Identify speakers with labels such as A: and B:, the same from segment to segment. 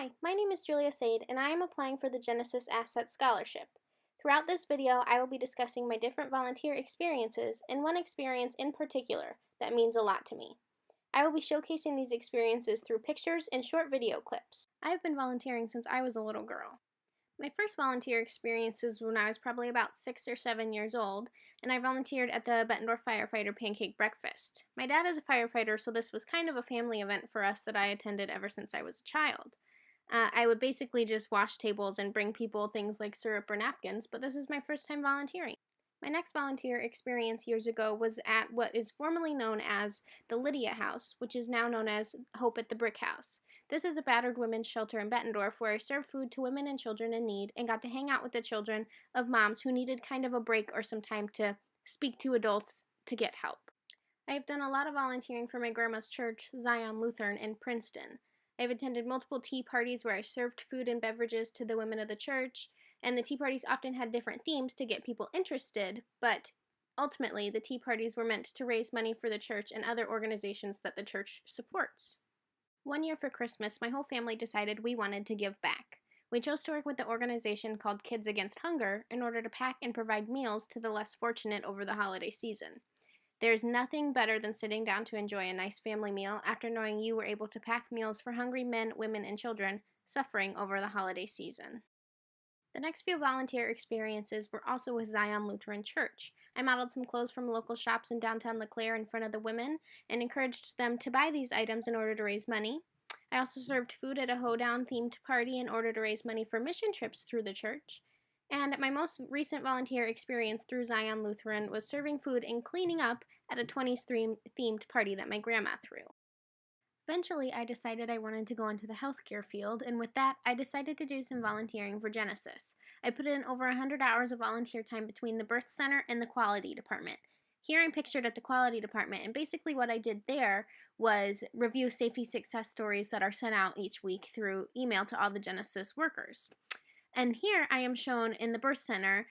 A: Hi, my name is Julia Sade, and I am applying for the Genesis Asset Scholarship. Throughout this video, I will be discussing my different volunteer experiences and one experience in particular that means a lot to me. I will be showcasing these experiences through pictures and short video clips. I have been volunteering since I was a little girl. My first volunteer experience was when I was probably about 6 or 7 years old, and I volunteered at the Bettendorf Firefighter Pancake Breakfast. My dad is a firefighter, so this was kind of a family event for us that I attended ever since I was a child. I would basically just wash tables and bring people things like syrup or napkins, but this is my first time volunteering. My next volunteer experience years ago was at what is formerly known as the Lydia House, which is now known as Hope at the Brick House. This is a battered women's shelter in Bettendorf where I served food to women and children in need and got to hang out with the children of moms who needed kind of a break or some time to speak to adults to get help. I have done a lot of volunteering for my grandma's church, Zion Lutheran, in Princeton. I've attended multiple tea parties where I served food and beverages to the women of the church, and the tea parties often had different themes to get people interested, but ultimately the tea parties were meant to raise money for the church and other organizations that the church supports. One year for Christmas, my whole family decided we wanted to give back. We chose to work with the organization called Kids Against Hunger in order to pack and provide meals to the less fortunate over the holiday season. There's nothing better than sitting down to enjoy a nice family meal after knowing you were able to pack meals for hungry men, women, and children suffering over the holiday season. The next few volunteer experiences were also with Zion Lutheran Church. I modeled some clothes from local shops in downtown LeClaire in front of the women and encouraged them to buy these items in order to raise money. I also served food at a hoedown themed party in order to raise money for mission trips through the church. And my most recent volunteer experience through Zion Lutheran was serving food and cleaning up at a 20s themed party that my grandma threw. Eventually, I decided I wanted to go into the healthcare field, and with that, I decided to do some volunteering for Genesis. I put in over 100 hours of volunteer time between the birth center and the quality department. Here I'm pictured at the quality department, and basically what I did there was review safety success stories that are sent out each week through email to all the Genesis workers. And here I am shown in the birth center.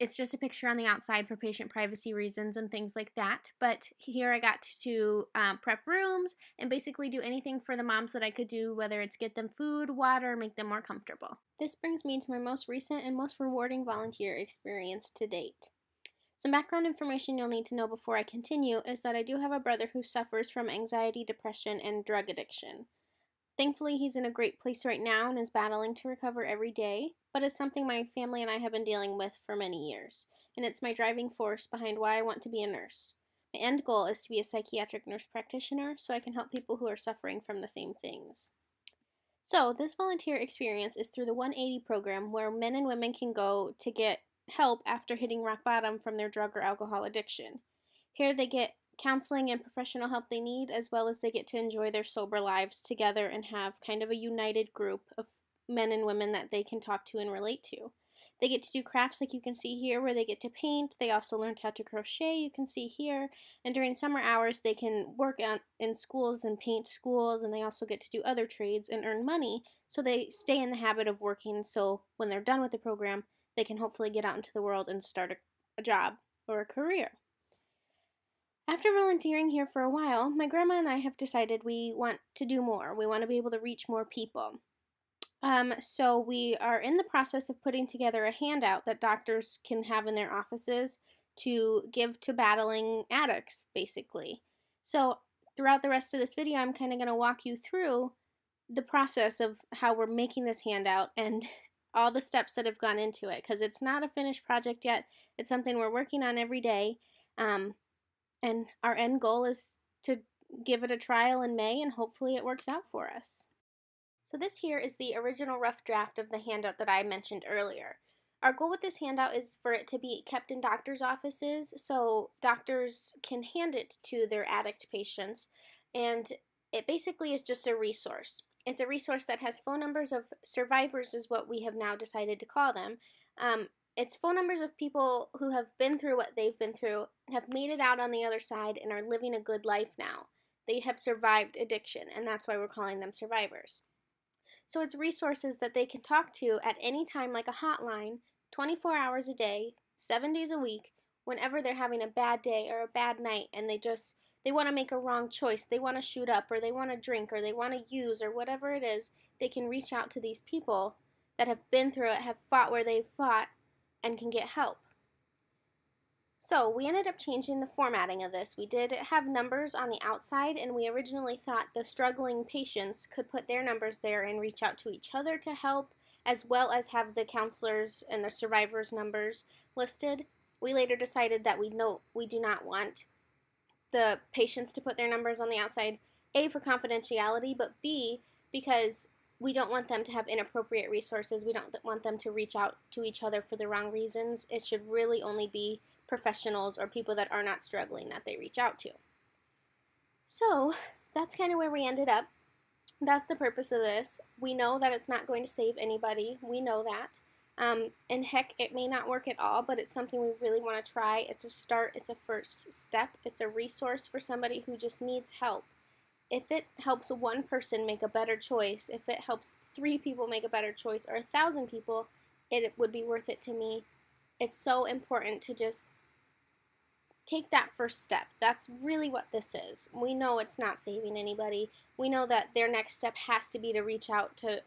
A: It's just a picture on the outside for patient privacy reasons and things like that. But here I got to prep rooms and basically do anything for the moms that I could do, whether it's get them food, water, make them more comfortable. This brings me to my most recent and most rewarding volunteer experience to date. Some background information you'll need to know before I continue is that I do have a brother who suffers from anxiety, depression, and drug addiction. Thankfully, he's in a great place right now and is battling to recover every day, but it's something my family and I have been dealing with for many years, and it's my driving force behind why I want to be a nurse. My end goal is to be a psychiatric nurse practitioner so I can help people who are suffering from the same things. So, this volunteer experience is through the 180 program where men and women can go to get help after hitting rock bottom from their drug or alcohol addiction. Here they get counseling and professional help they need, as well as they get to enjoy their sober lives together and have kind of a united group of men and women that they can talk to and relate to. They get to do crafts like you can see here where they get to paint. They also learned how to crochet, you can see here. And during summer hours, they can work in schools and paint schools, and they also get to do other trades and earn money so they stay in the habit of working, so when they're done with the program, they can hopefully get out into the world and start a job or a career. After volunteering here for a while, my grandma and I have decided we want to do more. We want to be able to reach more people. So we are in the process of putting together a handout that doctors can have in their offices to give to battling addicts, basically. So throughout the rest of this video, I'm kind of going to walk you through the process of how we're making this handout and all the steps that have gone into it, because it's not a finished project yet. It's something we're working on every day. And our end goal is to give it a trial in May, and hopefully it works out for us. So this here is the original rough draft of the handout that I mentioned earlier. Our goal with this handout is for it to be kept in doctors' offices so doctors can hand it to their addict patients, and it basically is just a resource. It's a resource that has phone numbers of survivors, is what we have now decided to call them. It's phone numbers of people who have been through what they've been through, have made it out on the other side, and are living a good life now. They have survived addiction, and that's why we're calling them survivors. So it's resources that they can talk to at any time, like a hotline, 24 hours a day, 7 days a week, whenever they're having a bad day or a bad night, and they want to make a wrong choice, they want to shoot up, or they want to drink, or they want to use, or whatever it is, they can reach out to these people that have been through it, have fought where they've fought, and can get help. So we ended up changing the formatting of this. We did have numbers on the outside, and we originally thought the struggling patients could put their numbers there and reach out to each other to help, as well as have the counselors and the survivors' numbers listed. We later decided that we do not want the patients to put their numbers on the outside, A, for confidentiality, but B, because we don't want them to have inappropriate resources. We don't want them to reach out to each other for the wrong reasons. It should really only be professionals or people that are not struggling that they reach out to. So that's kind of where we ended up. That's the purpose of this. We know that it's not going to save anybody. We know that. And heck, it may not work at all, but it's something we really want to try. It's a start. It's a first step. It's a resource for somebody who just needs help. If it helps one person make a better choice, if it helps 3 people make a better choice, or 1,000 people, it would be worth it to me. It's so important to just take that first step. That's really what this is. We know it's not saving anybody. We know that their next step has to be to reach out to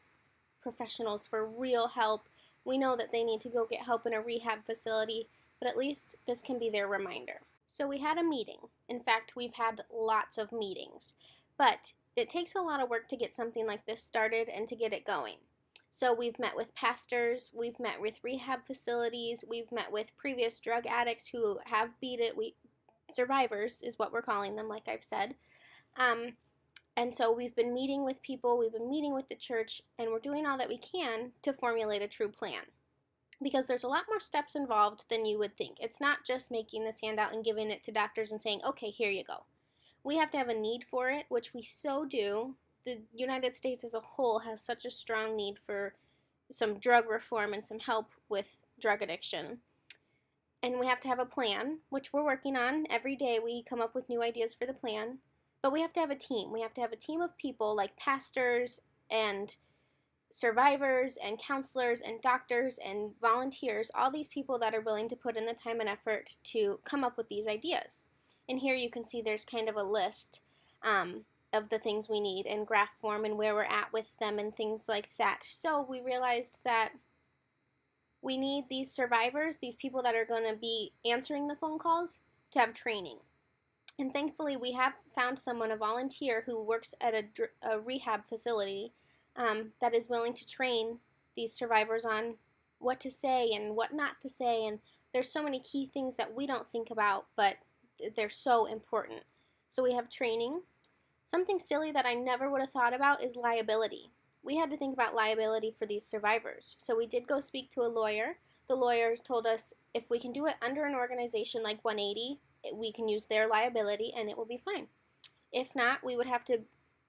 A: professionals for real help. We know that they need to go get help in a rehab facility, but at least this can be their reminder. So we had a meeting. In fact, we've had lots of meetings, but it takes a lot of work to get something like this started and to get it going. So we've met with pastors, we've met with rehab facilities, we've met with previous drug addicts who have beat it. Survivors is what we're calling them, like I've said. And so we've been meeting with people, we've been meeting with the church, and we're doing all that we can to formulate a true plan. Because there's a lot more steps involved than you would think. It's not just making this handout and giving it to doctors and saying, okay, here you go. We have to have a need for it, which we so do. The United States as a whole has such a strong need for some drug reform and some help with drug addiction. And we have to have a plan, which we're working on. Every day we come up with new ideas for the plan. But we have to have a team. We have to have a team of people like pastors and survivors and counselors and doctors and volunteers, all these people that are willing to put in the time and effort to come up with these ideas. And here you can see there's kind of a list of the things we need in graph form and where we're at with them and things like that. So we realized that we need these survivors, these people that are going to be answering the phone calls, to have training. And thankfully we have found someone, a volunteer who works at a rehab facility that is willing to train these survivors on what to say and what not to say. And there's so many key things that we don't think about, but they're so important. So we have training. Something silly that I never would have thought about is liability. We had to think about liability for these survivors. So we did go speak to a lawyer. The lawyers told us if we can do it under an organization like 180, we can use their liability and it will be fine. If not, we would have to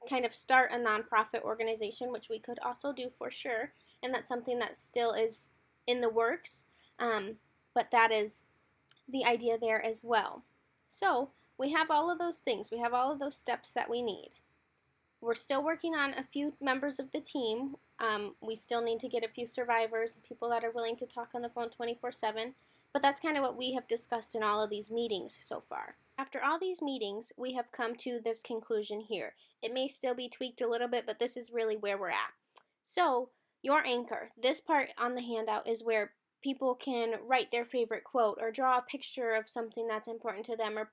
A: kind of start a nonprofit organization, which we could also do for sure, and that's something that still is in the works, but that is the idea there as well. So we have all of those things. We have all of those steps that we need. We're still working on a few members of the team. We still need to get a few survivors, people that are willing to talk on the phone 24/7, but that's kind of what we have discussed in all of these meetings so far. After all these meetings, we have come to this conclusion here. It may still be tweaked a little bit, but this is really where we're at. So, your anchor. This part on the handout is where people can write their favorite quote or draw a picture of something that's important to them or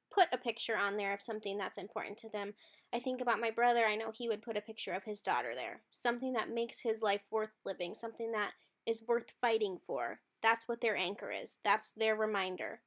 A: put a picture on there of something that's important to them. I think about my brother. I know he would put a picture of his daughter there. Something that makes his life worth living, something that is worth fighting for. That's what their anchor is. That's their reminder.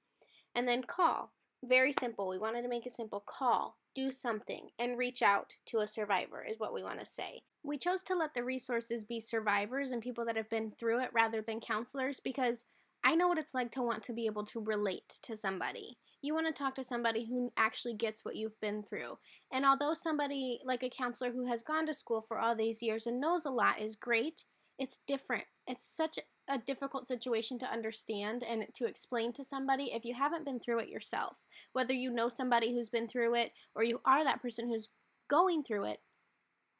A: And then call. Very simple. We wanted to make it simple. Call, do something, and reach out to a survivor is what we want to say. We chose to let the resources be survivors and people that have been through it rather than counselors because I know what it's like to want to be able to relate to somebody. You want to talk to somebody who actually gets what you've been through. And although somebody like a counselor who has gone to school for all these years and knows a lot is great, it's different. It's such a difficult situation to understand and to explain to somebody if you haven't been through it yourself. Whether you know somebody who's been through it or you are that person who's going through it,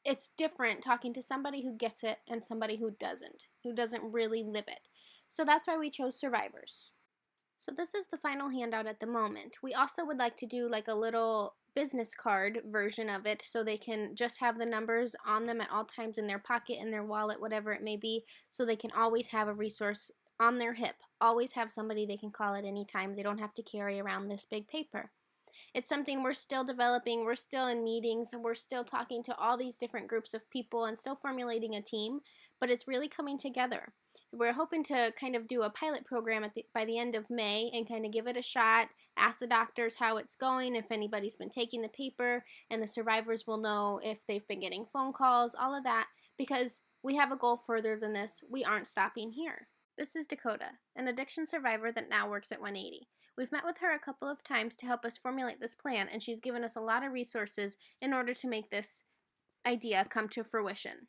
A: it's different talking to somebody who gets it and somebody who doesn't really live it. So that's why we chose survivors. So this is the final handout at the moment. We also would like to do like a little business card version of it so they can just have the numbers on them at all times in their pocket, in their wallet, whatever it may be, so they can always have a resource on their hip, always have somebody they can call at any time. They don't have to carry around this big paper. It's something we're still developing, we're still in meetings, and we're still talking to all these different groups of people and still formulating a team, but it's really coming together. We're hoping to kind of do a pilot program by the end of May and kind of give it a shot, ask the doctors how it's going, if anybody's been taking the paper, and the survivors will know if they've been getting phone calls, all of that, because we have a goal further than this. We aren't stopping here. This is Dakota, an addiction survivor that now works at 180. We've met with her a couple of times to help us formulate this plan, and she's given us a lot of resources in order to make this idea come to fruition.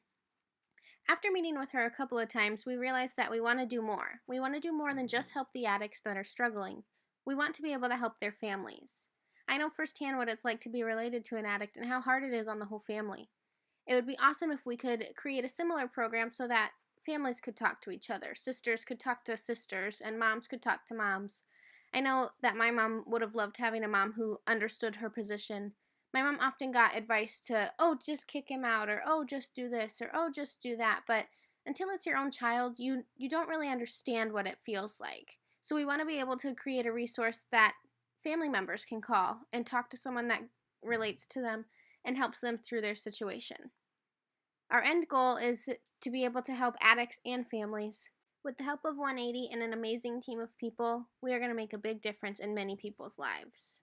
A: After meeting with her a couple of times, we realized that we want to do more. We want to do more than just help the addicts that are struggling. We want to be able to help their families. I know firsthand what it's like to be related to an addict and how hard it is on the whole family. It would be awesome if we could create a similar program so that families could talk to each other, sisters could talk to sisters, and moms could talk to moms. I know that my mom would have loved having a mom who understood her position. My mom often got advice to, oh, just kick him out, or oh, just do this, or oh, just do that. But until it's your own child, you don't really understand what it feels like. So we want to be able to create a resource that family members can call and talk to someone that relates to them and helps them through their situation. Our end goal is to be able to help addicts and families. With the help of 180 and an amazing team of people, we are going to make a big difference in many people's lives.